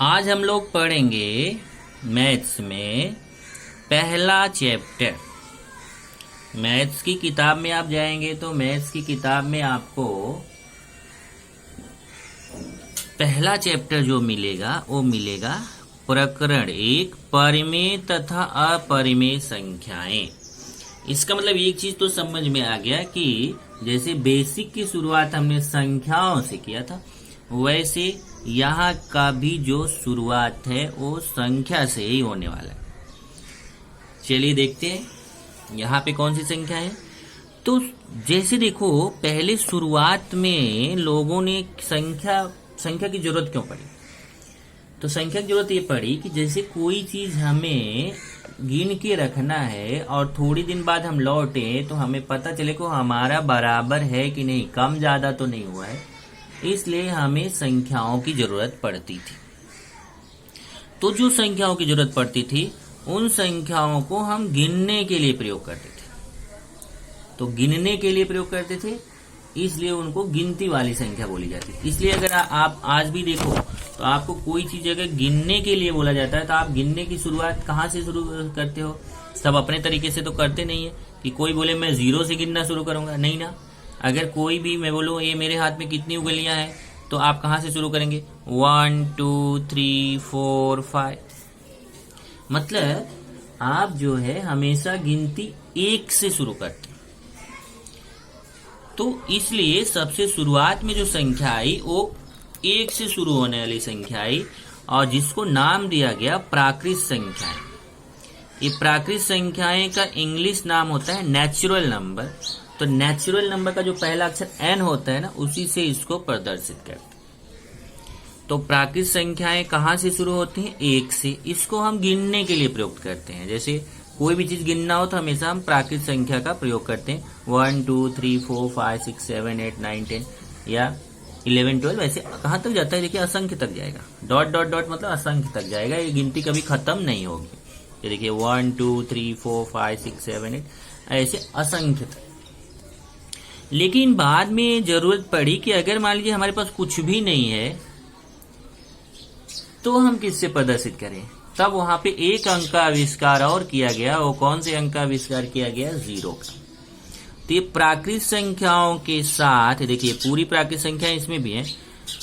आज हम लोग पढ़ेंगे मैथ्स में पहला चैप्टर। मैथ्स की किताब में आप जाएंगे तो मैथ्स की किताब में आपको पहला चैप्टर जो मिलेगा वो मिलेगा प्रकरण 1 परिमेय तथा अपरिमेय संख्याएं। इसका मतलब एक चीज तो समझ में आ गया कि जैसे बेसिक की शुरुआत हमने संख्याओं से किया था, वैसे यहाँ का भी जो शुरुआत है वो संख्या से ही होने वाला है। चलिए देखते हैं यहाँ पे कौन सी संख्या है। तो जैसे देखो, पहले शुरुआत में लोगों ने संख्या की जरूरत क्यों पड़ी? तो संख्या की जरूरत ये पड़ी कि जैसे कोई चीज हमें गिन के रखना है और थोड़ी दिन बाद हम लौटे तो हमें पता चले को हमारा बराबर है कि नहीं, कम ज्यादा तो नहीं हुआ है, इसलिए हमें संख्याओं की जरूरत पड़ती थी। तो जो संख्याओं की जरूरत पड़ती थी उन संख्याओं को हम गिनने के लिए प्रयोग करते थे। तो गिनने के लिए प्रयोग करते थे, इसलिए उनको गिनती वाली संख्या बोली जाती है। इसलिए अगर आप आज भी देखो तो आपको कोई चीज अगर गिनने के लिए बोला जाता है तो आप गिनने की शुरुआत कहाँ से शुरू करते हो? सब अपने तरीके से तो करते नहीं है कि कोई बोले मैं 0 से गिनना शुरू करूंगा, नहीं ना। अगर कोई भी मैं बोलूं ये मेरे हाथ में कितनी उंगलियां हैं, तो आप कहाँ से शुरू करेंगे? 1 2 3 4 5। मतलब आप जो है हमेशा गिनती 1 से शुरू करते हैं। तो इसलिए सबसे शुरुआत में जो संख्या आई वो 1 से शुरू होने वाली संख्या आई, और जिसको नाम दिया गया प्राकृत संख्याएं। ये प्राकृत संख्याएं का इंग्लिश नाम होता है नेचुरल नंबर। तो नेचुरल नंबर का जो पहला अक्षर n होता है ना, उसी से इसको प्रदर्शित करते हैं। तो प्राकृत संख्याएं कहाँ से शुरू होती हैं? 1 से। इसको हम गिनने के लिए प्रयोग करते हैं। जैसे कोई भी चीज गिनना हो तो हमेशा हम प्राकृत संख्या का प्रयोग करते हैं। 1 2 3 4 5 6 7 8 9 10 या 11 12, ऐसे कहाँ तक जाता है? देखिए असंख्य तक जाएगा। डॉट डॉट डॉट मतलब असंख्य तक जाएगा। ये गिनती कभी खत्म नहीं होगी। ये देखिए 1 2 3 4 5 6 7 8 ऐसे असंख्य तक। लेकिन बाद में जरूरत पड़ी कि अगर मान लीजिए हमारे पास कुछ भी नहीं है तो हम किससे प्रदर्शित करें? तब वहां पे एक अंक का आविष्कार और किया गया। वो कौन से अंक का आविष्कार किया गया? 0 का। तो ये प्राकृत संख्याओं के साथ देखिए पूरी प्राकृत संख्या इसमें भी है,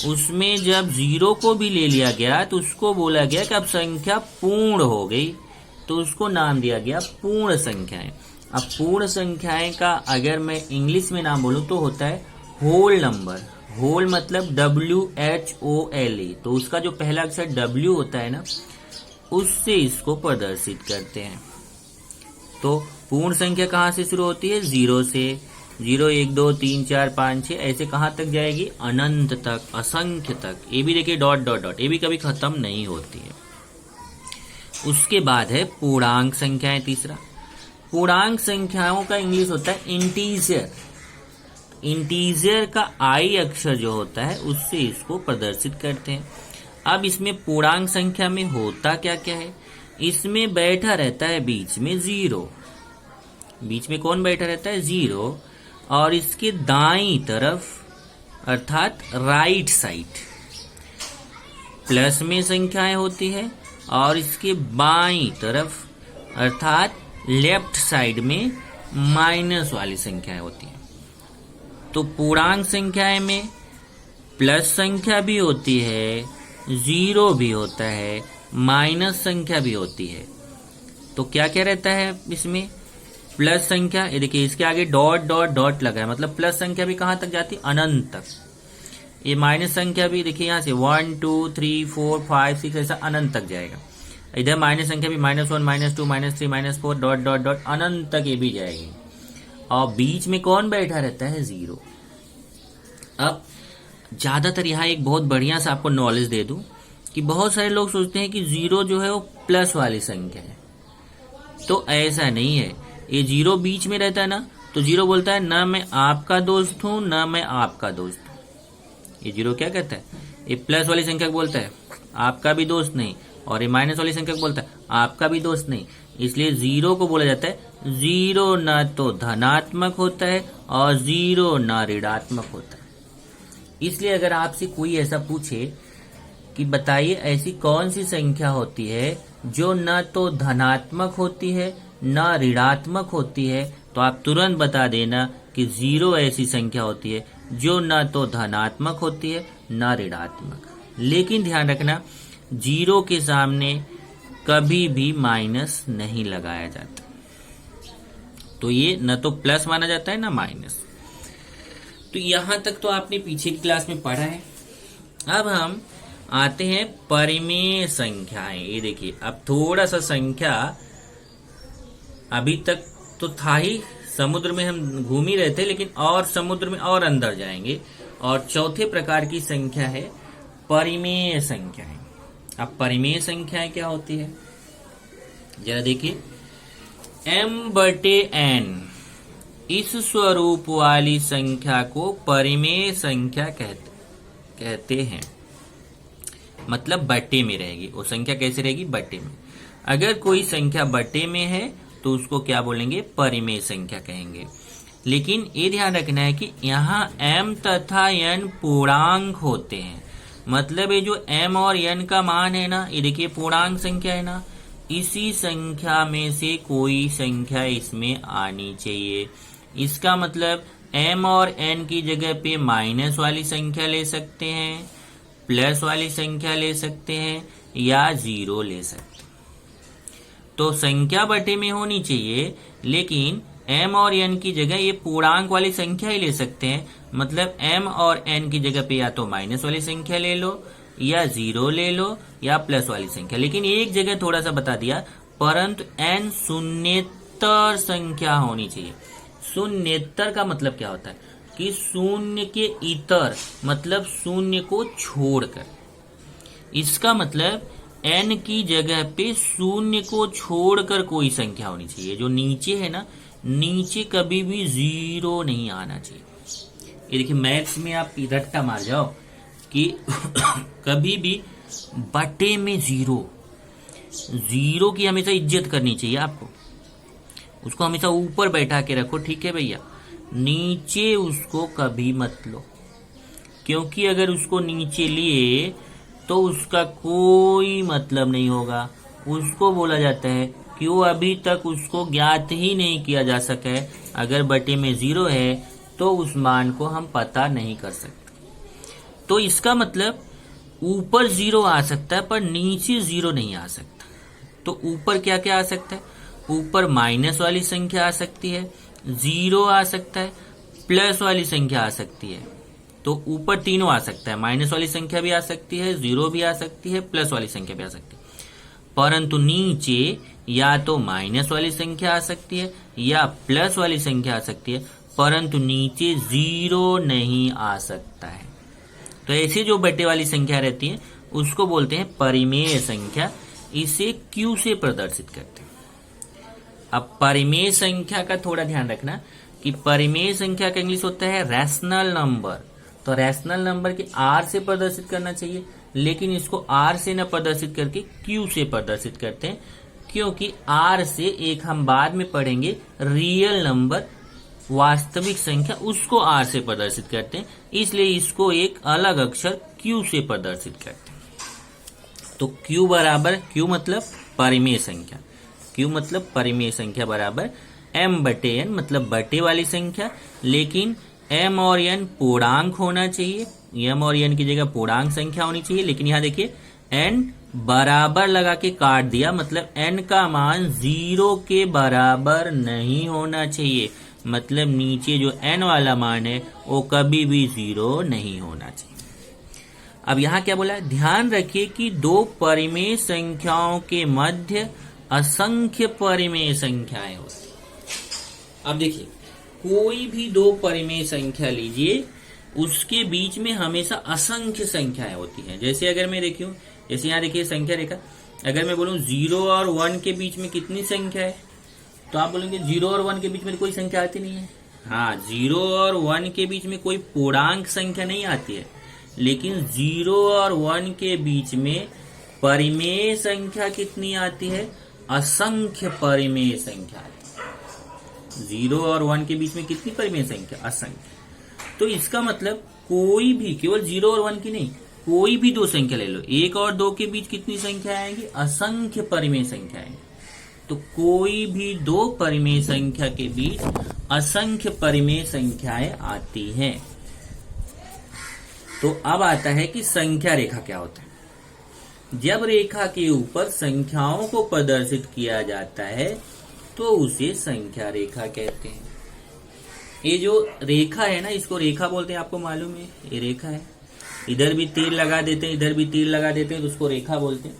उसमें जब 0 को भी ले लिया गया तो उसको बोला गया कि अब संख्या पूर्ण हो गई, तो उसको नाम दिया गया पूर्ण संख्याएं। अब पूर्ण संख्याएं का अगर मैं इंग्लिश में नाम बोलूं तो होता है होल नंबर। होल मतलब WHOLE। तो उसका जो पहला अक्षर W होता है ना, उससे इसको प्रदर्शित करते हैं। तो पूर्ण संख्या कहाँ से शुरू होती है? 0 से। 0 1 2 3 4 5 6 ऐसे कहाँ तक जाएगी? अनंत तक, असंख्य तक। ये भी देखिए डॉट डॉट डॉट, ये भी कभी खत्म नहीं होती है। उसके बाद है पूर्णांक संख्याएं, तीसरा। पूर्णांक संख्याओं का इंग्लिश होता है इंटीजर। इंटीजर का आई अक्षर जो होता है उससे इसको प्रदर्शित करते हैं। अब इसमें पूर्णांक संख्या में होता क्या क्या है? इसमें बैठा रहता है बीच में 0। बीच में कौन बैठा रहता है? 0। और इसके दाईं तरफ अर्थात राइट साइड प्लस में संख्याएं होती है, और इसके बाईं तरफ अर्थात लेफ्ट साइड में माइनस वाली संख्याएं होती हैं। तो पूर्णांक संख्याएं में प्लस संख्या भी होती है, 0 भी होता है, माइनस संख्या भी होती है। तो क्या क्या रहता है इसमें? प्लस संख्या, ये देखिए इसके आगे डॉट डॉट डॉट लगा है, मतलब प्लस संख्या भी कहाँ तक जाती है? अनंत तक। ये माइनस संख्या भी देखिए यहाँ से 1 2 3 4 5 6 ऐसा अनंत तक जाएगा। इधर माइनस संख्या भी -1 -2 -3 -4 डॉट डॉट डॉट अनंत तक ये भी जाएगी। और बीच में कौन बैठा रहता है? 0। अब ज्यादातर यहाँ एक बहुत बढ़िया सा आपको नॉलेज दे दूं कि बहुत सारे लोग सोचते हैं कि 0 जो है वो प्लस वाली संख्या है। तो ऐसा नहीं है। ये 0 बीच में रहता है ना, तो 0 बोलता है ना मैं आपका दोस्त हूं ना मैं आपका दोस्त हूं। ये 0 क्या कहता है? ये प्लस वाली संख्या को बोलता है आपका भी दोस्त नहीं, और ये माइनस वाली संख्या को बोलता है आपका भी दोस्त नहीं। इसलिए 0 को बोला जाता है 0 ना तो धनात्मक होता है और 0 ना ऋणात्मक होता है। इसलिए अगर आपसे कोई ऐसा पूछे कि बताइए ऐसी कौन सी संख्या होती है जो न तो धनात्मक होती है न ऋणात्मक होती है। तो आप तुरंत बता देना कि 0 ऐसी संख्या होती है जो न तो धनात्मक होती है न ऋणात्मक। लेकिन ध्यान रखना 0 के सामने कभी भी माइनस नहीं लगाया जाता, तो ये न तो प्लस माना जाता है न माइनस। तो यहां तक तो आपने पीछे की क्लास में पढ़ा है। अब हम आते हैं परिमेय संख्याएं। ये देखिए, अब थोड़ा सा संख्या अभी तक तो था ही, समुद्र में हम घूम ही रहे थे, लेकिन और समुद्र में और अंदर जाएंगे। और चौथे प्रकार की संख्या है परिमेय संख्याएं। अब परिमेय संख्याएं क्या होती है जरा देखिए। m/n इस स्वरूप वाली संख्या को परिमेय संख्या कहते हैं। मतलब बट्टे में रहेगी वो संख्या। कैसे रहेगी? बट्टे में। अगर कोई संख्या बट्टे में है तो उसको क्या बोलेंगे? परिमेय संख्या कहेंगे। लेकिन ये ध्यान रखना है कि यहाँ m तथा n पूर्णांक होते हैं। मतलब ये जो m और n का मान है ना, ये देखिए पूर्णांक संख्या है ना, इसी संख्या में से कोई संख्या इसमें आनी चाहिए। इसका मतलब m और n की जगह पे माइनस वाली संख्या ले सकते हैं, प्लस वाली संख्या ले सकते हैं या 0 ले सकते हैं। तो संख्या बटे में होनी चाहिए, लेकिन m और n की जगह ये पूर्णांक वाली संख्या ही ले सकते हैं। मतलब m और n की जगह पे या तो माइनस वाली संख्या ले लो या 0 ले लो या प्लस वाली संख्या। लेकिन एक जगह थोड़ा सा बता दिया, परंतु n शून्येतर संख्या होनी चाहिए। शून्येतर का मतलब क्या होता है कि शून्य के इतर, मतलब शून्य को छोड़कर। इसका मतलब n की जगह पे शून्य को छोड़कर कोई संख्या होनी चाहिए। जो नीचे है ना, नीचे कभी भी 0 नहीं आना चाहिए। ये देखिए, मैथ्स में आप रट्टा मार जाओ कि कभी भी बटे में 0 की हमेशा इज्जत करनी चाहिए आपको। उसको हमेशा ऊपर बैठा के रखो, ठीक है भैया। नीचे उसको कभी मत लो, क्योंकि अगर उसको नीचे लिए तो उसका कोई मतलब नहीं होगा। उसको बोला जाता है कि वो अभी तक उसको ज्ञात ही नहीं किया जा सका है। अगर बटे में 0 है तो उस मान को हम पता नहीं कर सकते। तो इसका मतलब ऊपर 0 आ सकता है पर नीचे 0 नहीं आ सकता। तो ऊपर क्या क्या आ सकता है? ऊपर माइनस वाली संख्या आ सकती है, 0 आ सकता है, प्लस वाली संख्या आ सकती है। तो ऊपर तीनों आ सकता है, माइनस वाली संख्या भी आ सकती है, 0 भी आ सकती है, प्लस वाली संख्या भी आ सकती है। परंतु नीचे या तो माइनस वाली संख्या आ सकती है या प्लस वाली संख्या आ सकती है, परंतु नीचे 0 नहीं आ सकता है। तो ऐसे जो बटे वाली संख्या रहती है उसको बोलते हैं परिमेय संख्या। इसे Q से प्रदर्शित करते हैं। अब परिमेय संख्या का थोड़ा ध्यान रखना कि परिमेय संख्या का इंग्लिश होता है रैशनल नंबर। तो रैशनल नंबर के R से प्रदर्शित करना चाहिए, लेकिन इसको R से न प्रदर्शित करके Q से प्रदर्शित करते हैं, क्योंकि R से एक हम बाद में पढ़ेंगे रियल नंबर, वास्तविक संख्या, उसको R से प्रदर्शित करते हैं। इसलिए इसको एक अलग अक्षर Q से प्रदर्शित करते हैं। तो Q बराबर, Q मतलब परिमेय संख्या, Q मतलब परिमेय संख्या बराबर m/n, मतलब बटे वाली संख्या। लेकिन m और n पूर्णांक होना चाहिए, m और n की जगह पूर्णांक संख्या होनी चाहिए। लेकिन यहाँ देखिए n बराबर लगा के काट दिया, मतलब n का मान 0 के बराबर नहीं होना चाहिए। मतलब नीचे जो n वाला मान है वो कभी भी 0 नहीं होना चाहिए। अब यहाँ क्या बोला? ध्यान रखिए कि दो परिमेय संख्याओं के मध्य असंख्य परिमेय संख्याएं होती। अब देखिए, कोई भी दो परिमेय संख्या लीजिए, उसके बीच में हमेशा असंख्य संख्याएं होती हैं। जैसे अगर मैं देखूं, जैसे यहाँ देखिए संख्या रेखा, अगर मैं बोलूं 0 और 1 के बीच में कितनी संख्या है, तो आप बोलेंगे 0 और 1 के बीच में कोई संख्या आती नहीं है। हाँ, 0 और 1 के बीच में कोई पूर्णांक संख्या नहीं आती है, लेकिन 0 और 1 के बीच में परिमेय संख्या कितनी आती है? असंख्य परिमेय संख्या। 0 और 1 के बीच में कितनी परिमेय संख्या? असंख्य। तो इसका मतलब कोई भी, केवल 0 और 1 की नहीं, कोई भी दो संख्या ले लो, 1 और 2 के बीच कितनी संख्या आएंगी? असंख्य परिमेय संख्या आएंगी। तो कोई भी दो परिमेय संख्या के बीच असंख्य परिमेय संख्याएं आती हैं। तो अब आता है कि संख्या रेखा क्या होता है। जब रेखा के ऊपर संख्याओं को प्रदर्शित किया जाता है तो उसे संख्या रेखा कहते हैं। ये जो रेखा है ना, इसको रेखा बोलते हैं, आपको मालूम है, ये रेखा है। इधर भी तीर लगा देते हैं, इधर भी तीर लगा देते हैं, तो उसको रेखा बोलते हैं।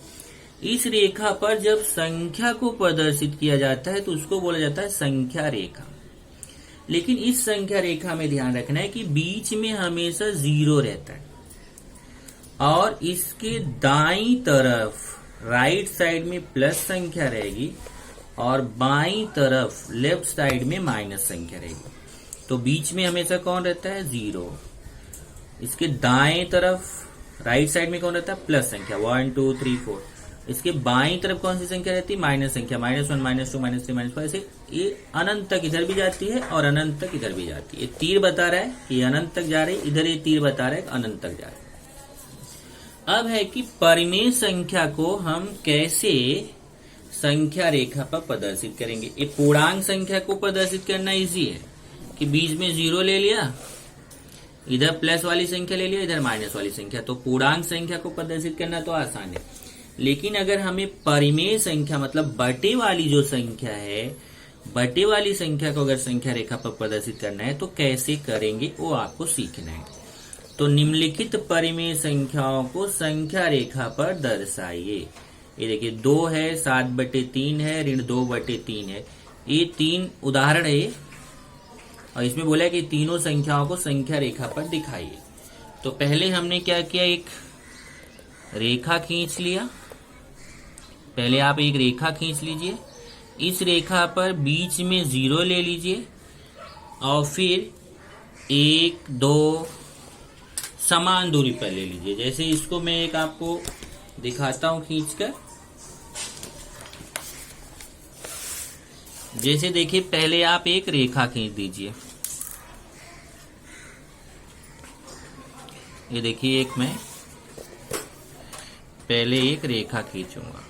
इस रेखा पर जब संख्या को प्रदर्शित किया जाता है तो उसको बोला जाता है संख्या रेखा। लेकिन इस संख्या रेखा में ध्यान रखना है कि बीच में हमेशा 0 रहता है और इसके दाईं तरफ राइट साइड में प्लस संख्या रहेगी और बाईं तरफ लेफ्ट साइड में माइनस संख्या रहेगी। तो बीच में हमेशा कौन रहता है? 0। इसके दाएं तरफ राइट साइड में कौन रहता है? प्लस संख्या 1 2 3 4। इसके बाईं तरफ कौन सी संख्या रहती है? माइनस संख्या -1 -2 -3 -4। ऐसे ये अनंत तक इधर भी जाती है और अनंत तक इधर भी जाती है। ये तीर बता रहा है कि अनंत तक जा रही है, इधर ये तीर बता रहा है कि अनंत तक जा रही है। अब है कि परिमेय संख्या को हम कैसे संख्या रेखा पर प्रदर्शित करेंगे। ये पूर्णांक संख्या को प्रदर्शित करना इजी है कि बीच में 0 ले लिया, इधर प्लस वाली संख्या ले लिया, इधर माइनस वाली संख्या। तो पूर्णांक संख्या को प्रदर्शित करना तो आसान है। लेकिन अगर हमें परिमेय संख्या मतलब बटे वाली जो संख्या है, बटे वाली संख्या को अगर संख्या रेखा पर प्रदर्शित करना है तो कैसे करेंगे वो आपको सीखना है। तो निम्नलिखित परिमेय संख्याओं को संख्या रेखा पर दर्शाइए। ये देखिए 2 है, 7/3 है, ऋण 2/3 है। ये 3 उदाहरण है और इसमें बोला है कि तीनों संख्याओं को संख्या रेखा पर दिखाइए। तो पहले हमने क्या किया, एक रेखा खींच लिया। पहले आप एक रेखा खींच लीजिए, इस रेखा पर बीच में 0 ले लीजिए और फिर 1 2 समान दूरी पर ले लीजिए। जैसे इसको मैं एक आपको दिखाता हूं खींचकर। जैसे देखिए पहले आप एक रेखा खींच दीजिए। ये देखिए एक मैं पहले एक रेखा खींचूंगा।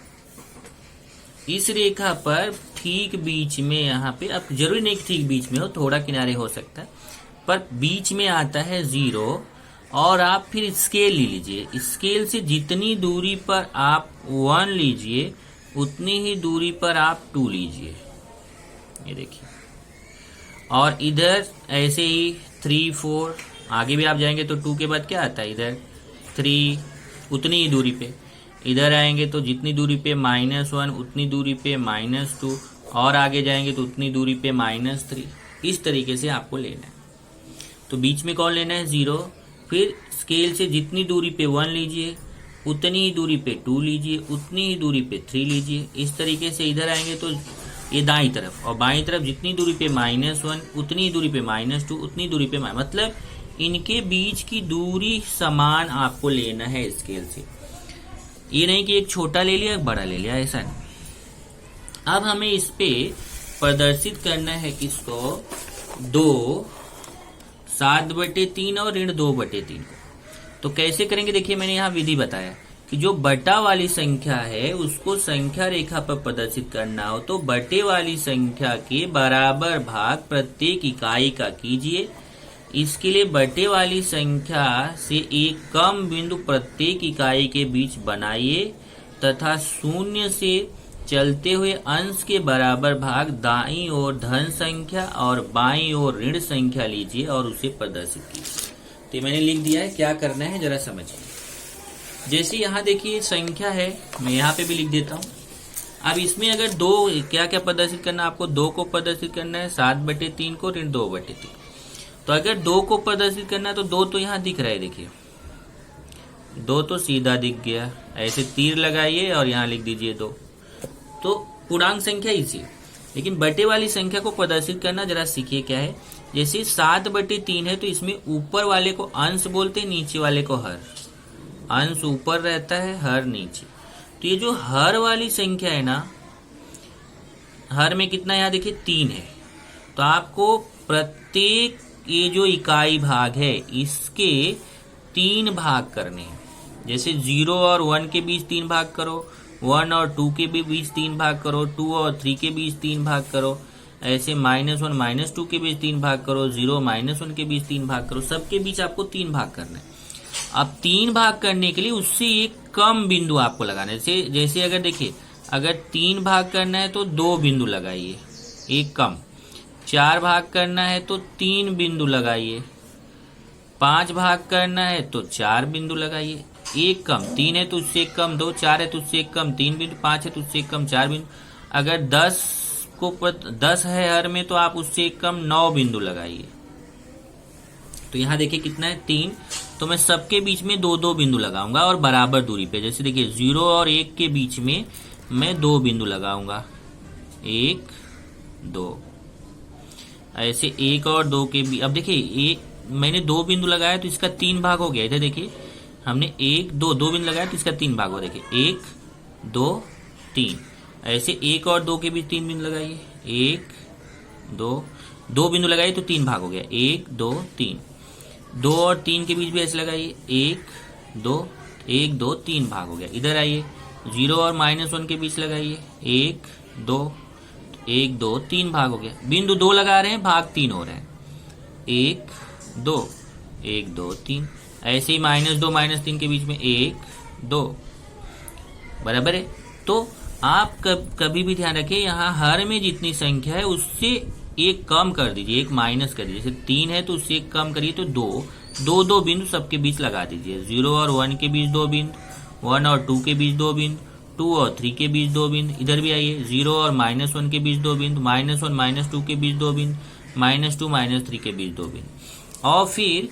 इस रेखा पर ठीक बीच में यहाँ पे, अब जरूरी नहीं ठीक बीच में हो, थोड़ा किनारे हो सकता है, पर बीच में आता है 0 और आप फिर स्केल ले लीजिए। स्केल से जितनी दूरी पर आप 1 लीजिए उतनी ही दूरी पर आप 2 लीजिए। ये देखिए, और इधर ऐसे ही 3 4 आगे भी आप जाएंगे तो 2 के बाद क्या आता है? इधर 3 उतनी ही दूरी पे। इधर आएंगे तो जितनी दूरी पे -1 उतनी दूरी पे -2 और आगे जाएंगे तो उतनी दूरी पे -3। इस तरीके से आपको लेना है। तो बीच में कौन लेना है? 0। फिर स्केल से जितनी दूरी पे 1 लीजिए उतनी ही दूरी पे 2 लीजिए, उतनी ही दूरी पे 3 लीजिए। इस तरीके से इधर आएंगे तो ये दाईं तरफ और बाईं तरफ जितनी दूरी पे -1 उतनी ही दूरी पे -2 उतनी दूरी पे मतलब इनके बीच की दूरी समान आपको लेना है स्केल से। ये नहीं कि एक छोटा ले लिया एक बड़ा ले लिया, ऐसा नहीं। अब हमें इस पे प्रदर्शित करना है किसको? 2 7/3 और ऋण 2/3 को। तो कैसे करेंगे? देखिए मैंने यहाँ विधि बताया कि जो बटा वाली संख्या है उसको संख्या रेखा पर प्रदर्शित करना हो तो बटे वाली संख्या के बराबर भाग प्रत्येक इकाई का कीजिए। इसके लिए बटे वाली संख्या से एक कम बिंदु प्रत्येक इकाई के बीच बनाइए तथा 0 से चलते हुए अंश के बराबर भाग दाईं ओर धन संख्या और बाईं ओर ऋण संख्या लीजिए और उसे प्रदर्शित कीजिए। तो मैंने लिख दिया है, क्या करना है जरा समझिए। जैसे यहाँ देखिए संख्या है, मैं यहाँ पे भी लिख देता हूँ। अब इसमें अगर 2 क्या क्या प्रदर्शित करना है आपको? 2 को प्रदर्शित करना है 7/3 को ऋण 2/3। तो अगर 2 को प्रदर्शित करना है तो 2 तो यहाँ दिख रहा है, देखिए 2 तो सीधा दिख गया। ऐसे तीर लगाइए और यहाँ लिख दीजिए 2। तो पूर्णांक संख्या इसी। लेकिन बटे वाली संख्या को प्रदर्शित करना जरा सीखिए क्या है। जैसे 7/3 है तो इसमें ऊपर वाले को अंश बोलते हैं, नीचे वाले को हर। अंश ऊपर रहता है, हर नीचे। तो ये जो हर वाली संख्या है ना, हर में कितना यहाँ देखिए 3 है। तो आपको प्रत्येक ये जो इकाई भाग है इसके 3 भाग करने हैं। जैसे 0 और 1 के बीच 3 भाग करो, 1 और 2 के भी बीच 3 भाग करो, 2 और 3 के बीच 3 भाग करो, ऐसे -1 -2 के बीच 3 भाग करो, 0 -1 के बीच 3 भाग करो, सबके बीच आपको 3 भाग करना है। अब 3 भाग करने के लिए उससे एक कम बिंदु आपको लगाना है। जैसे अगर देखिए, अगर 3 भाग करना है तो 2 बिंदु लगाइए, एक कम। 4 भाग करना है तो 3 बिंदु लगाइए। 5 भाग करना है तो 4 बिंदु लगाइए, एक कम। 3 है तो उससे एक कम 2, 4 है तो उससे एक कम 3 बिंदु, 5 है तो उससे एक कम 4 बिंदु। अगर 10 है हर में तो आप उससे एक कम 9 बिंदु लगाइए। तो यहाँ देखिए कितना है 3, तो मैं सबके बीच में 2-2 बिंदु लगाऊंगा और बराबर दूरी पे। जैसे देखिए 0 और 1 के बीच में मैं 2 बिंदु लगाऊंगा, 1 2। ऐसे 1 और 2 के बीच, अब देखिए मैंने 2 बिंदु लगाया तो इसका 3 भाग हो गया। इधर देखिए हमने 1 2 2 बिंदु लगाया तो इसका 3 भाग हो। देखिए 1 2 3। ऐसे 1 और 2 के बीच 3 बिंदु लगाइए, 1 2 2 बिंदु लगाइए तो 3 भाग हो गया, 1 2 3। 2 और 3 के बीच भी ऐसे लगाइए, 1 2 1 2 3 भाग हो गया। इधर आइए 0 और -1 के बीच लगाइए, 1 2 1 2 3 भाग हो गया। बिंदु 2 लगा रहे हैं, भाग 3 हो रहे हैं, 1 2 1 2 3। ऐसे ही -2 -3 के बीच में 1 2 बराबर है। तो आप कभी भी ध्यान रखिए, यहाँ हर में जितनी संख्या है उससे एक कम कर दीजिए, एक माइनस कर दीजिए। जैसे 3 है तो उससे एक कम करिए तो 2 बिंदु सबके बीच लगा दीजिए। 0 और 1 के बीच 2 बिंदु, 1 और 2 के बीच 2 बिंदु, 2 और 3 के बीच 2 बिंदु। इधर भी आइए 0 और -1 के बीच 2 बिंदु, -1 -2 के बीच 2 बिंदु, -2 -3 के बीच 2 बिंदु। और फिर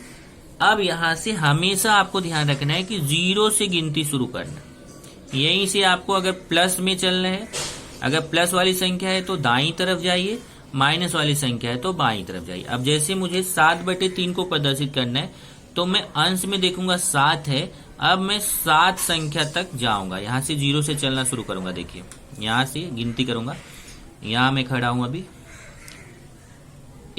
अब यहाँ से हमेशा आपको ध्यान रखना है कि 0 से गिनती शुरू करना। यहीं से आपको अगर प्लस में चलना है, अगर प्लस वाली संख्या है तो दाईं तरफ जाइए, माइनस वाली संख्या है तो बाईं तरफ जाइए। अब जैसे मुझे 7/3 को प्रदर्शित करना है तो मैं अंश में देखूंगा 7 है, अब मैं 7 संख्या तक जाऊंगा। यहाँ से 0 से चलना शुरू करूंगा। देखिए यहाँ से गिनती करूंगा, यहाँ मैं खड़ा हूं अभी,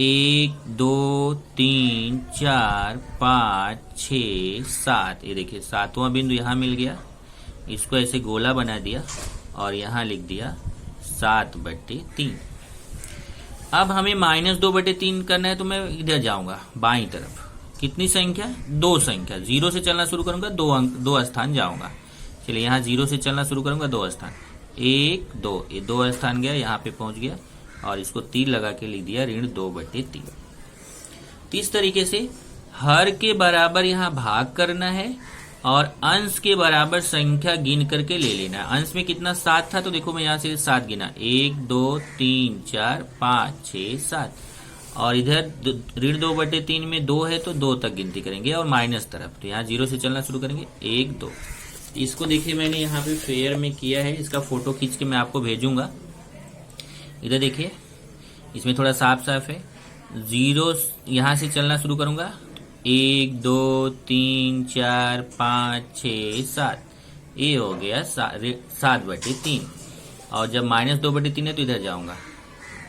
1 2 3 4 5 6 7। ये देखिए 7वां बिंदु यहाँ मिल गया, इसको ऐसे गोला बना दिया और यहाँ लिख दिया 7/3। अब हमें -2/3 करना है तो मैं इधर जाऊंगा बाईं तरफ। कितनी संख्या? 2 संख्या। 0 से चलना शुरू करूंगा, 2 स्थान जाऊंगा। चलिए यहाँ 0 से चलना शुरू करूंगा, 2 स्थान, 1 2, ये 2 स्थान गया, यहाँ पे पहुंच गया और इसको तीर लगा के लिख दिया -2/3। तो इस तरीके से हर के बराबर यहाँ भाग करना है और अंश के बराबर संख्या गिन करके ले लेना है। अंश में कितना 7 था तो देखो मैं यहाँ से 7 गिना, 1 2 3 4 5 6 7। और इधर -2/3 में 2 है तो 2 तक गिनती करेंगे और माइनस तरफ, तो यहाँ 0 से चलना शुरू करेंगे, 1 2। इसको देखिए मैंने यहाँ पे फेयर में किया है, इसका फोटो खींच के मैं आपको भेजूंगा। इधर देखिए इसमें थोड़ा साफ साफ है। 0 यहाँ से चलना शुरू करूंगा, 1 2 3 4 5 6 7, ये हो गया 7/3। और जब -2/3 है तो इधर जाऊंगा,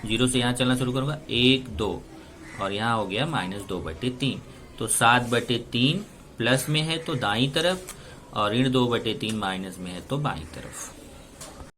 0 से यहाँ चलना शुरू करूंगा, 1 2 और यहाँ हो गया -2/3। तो 7/3 प्लस में है तो दाईं तरफ और -2/3 माइनस में है तो बाईं तरफ।